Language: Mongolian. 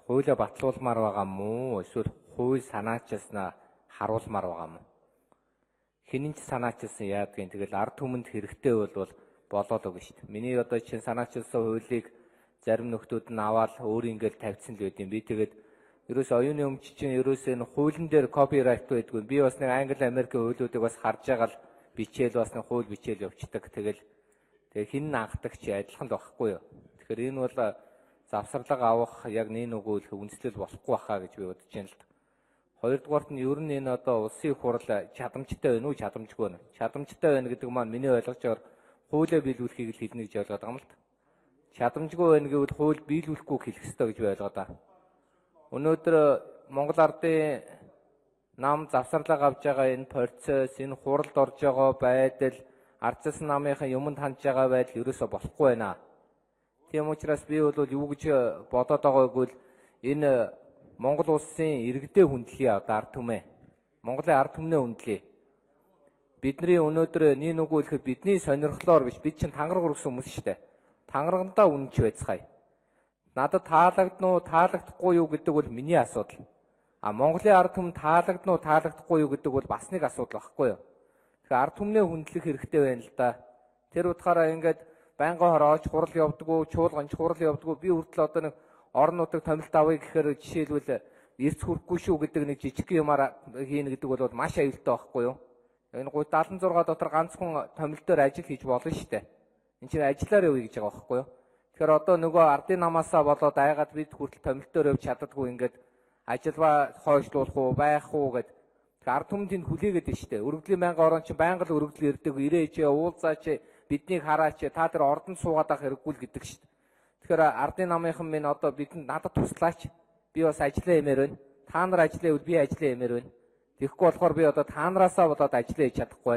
хуулиа батлуулмаар байгаа мó эсвэл хууль санаачилснаа харуулмаар байгаа мó? Хинэн ч санаачилсан яадгийн тэгэл ард түмэнд хэрэгтэй бол болоод өгнө шүү дээ. Миний одоо чинь санаачилсан хуулийг зарим нөхдүүд нь аваад өөр ингээл тавьсан л байд юм. Би тэгээд ерөөс оюуны өмч чинь ерөөс энэ хуулийн дээр копирайт байдгүй. Би бас нэг Англи Америкийн хуулиудыг бас харж байгаа л бичээл бас нэг хууль бичээл явуулдаг. Тэгээ хин анхдаг чи адилхан л байхгүй юу. Тэгэхээр энэ бол завсарлага авах яг нэг үгэл үндэслэл болохгүй баха гэж би бодож байна л да. Хоёрдугаарт нь ер нь энэ одоо улсын их хурл чадамжтай байна уу, чадамжгүй байна. Чадамжтай байна гэдэг маань миний ойлгожоор хуулиа биелүүлэхийг л хэлнэ гэж ойлгоод байгаа юм л да. Чадамжгүй байна гэвэл хууль биелүүлэхгүй хэлэх ёстой гэж би ойлгоод байгаа. Өнөөдөр Монгол Ардын нам завсарлага авж байгаа энэ процесс, энэ хуралд орж байгаа байдал, ардчилсан намынхаа юмд хандж байгаа байдал ерөөсөө болохгүй байна. Тийм учраас би бол юу гэж бодоод байгаа гэвэл энэ Монгол улсын иргэдээ хүндлэе одоо ард түмээ. Монголын ард түмнээ хүндлэе. Бидний өнөөдөр нэг нүгүү хэлэхэд бидний сонирхлоор биш, бид чинь тангараг өргөсөн хүмүүс шүү дээ. Тангарагандаа үнэнч байцгаая. Надад таалагдна уу, таалагдахгүй юу гэдэг бол миний асуудал. Монголын ард түмэн таалагдна уу, таалагдахгүй юу гэдэг бол бас нэг асуудал байхгүй юу? Тэгэхээр ард түмнээ хүндлэх хэрэгтэй байна л да. Тэр утгаараа ингээд байнгын хорооч хурал явдггүй, чуулганч хурал явдггүй. Би хүртэл одоо нэг орон нутаг томилт авъя гэхээр жишээлбэл эрс хүрхгүй шүү гэдэг нэг жижиг юмар хийнэ гэдэг бол маш аюултай байхгүй юу? Энэ 76 дотор ганцхан томилтоор ажил хийж болно шүү дээ. Энд чинь ажиллаар явъя гэж байгаа байхгүй юу? Тэгэхээр одоо нөгөө ардын намаасаа болоод айгаад бид хүртэл томилтоор явж чаддаггүй ингээд ажилбаа хойшлуулах уу, байх уу гэд. Тэгэхээр ард түмэнд энэ хүлээгээд байна шүү дээ. Өргөдлийн байнгын орон чинь байнга л өргөдөл ирдэг, ирээч, уулзаач, биднийг хараач, та тэр ордонд суугаад авах хэрэггүй л гэдэг шүү дээ. Тэгэхээр ардын намынхан минь одоо бидэнд надад туслаач. Би бас ажиллаа юмэр байна. Та нар ажиллаа гэвэл би ажиллаа юмэр байна. Тэгэхгүй болохоор би одоо та нараасаа болоод ажиллаа хийж чадахгүй байна.